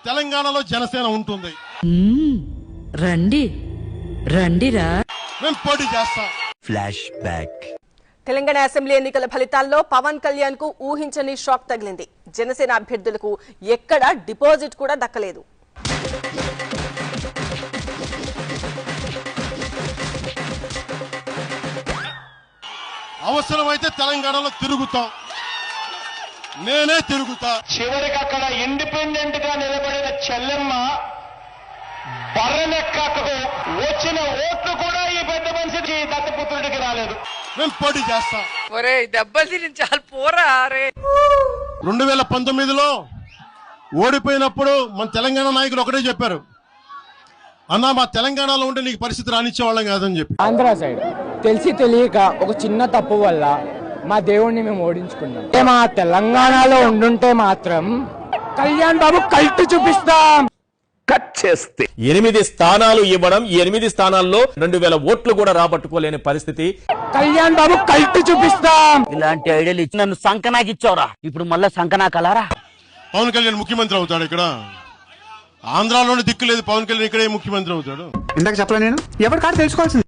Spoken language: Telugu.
తెలంగాణలో జనసేన ఉంటుంది. రండి రండిరా, మేము పోటీ చేస్తాం. Flash back. తెలంగాణ అసెంబ్లీ ఎన్నికల ఫలితాల్లో పవన్ కళ్యాణ్ కు ఊహించని షాక్ తగిలింది. జనసేన అభ్యర్థులకు ఎక్కడ డిపాజిట్ కూడా దక్కలేదు. అవసరమైతే తెలంగాణలో తిరుగుతాం, నేనే తిరుగుతా. చివరికి అక్కడ ఇండిపెండెంట్ గా నిలబడిన చెల్లెమ్మ బర్రెలెక్కకు వచ్చిన ఓట్లు కూడా ఈ పెద్ద మనిషికి దత్తపుత్రుడికి రాలేదు. మేము పోటీ చేస్తాం. దెబ్బలు తిని చాలు పోరా. 2019లో ఓడిపోయినప్పుడు మన తెలంగాణ నాయకులు ఒకటే చెప్పారు, అన్నా మా తెలంగాణలో ఉంటే నీకు పరిస్థితి రానిచ్చేవాళ్ళం కాదని చెప్పి. ఆంధ్ర సైడ్ తెలిసి తెలియక ఒక చిన్న తప్పు వల్ల మా దేవుణ్ణి మేము ఓడించుకున్నాం. మా తెలంగాణలో ఉండుంటే మాత్రం కళ్యాణ్ బాబు కల్ట్ చూపిస్తాం. కట్ చేస్తే 8 స్థానాలు ఇవ్వడం, ఈ 8 స్థానాల్లో 2000 ఓట్లు కూడా రాబట్టుకోలేని పరిస్థితి. కళ్యాణ్ బాబు కల్ట్ చూపిస్తాం. ఇలాంటి ఐడియాలు ఇచ్చి నన్ను సంకనాకి ఇచ్చావురా, ఇప్పుడు మళ్ళీ సంకనాకలారా. పవన్ కళ్యాణ్ ముఖ్యమంత్రి అవుతాడు ఇక్కడ. ఆంధ్రాలోనే దిక్కు లేదు, పవన్ కళ్యాణ్ ఇక్కడే ముఖ్యమంత్రి అవుతాడు. ఇందాక చెప్పలే నేను ఎవరి కాదు తెలుసుకోవాల్సింది.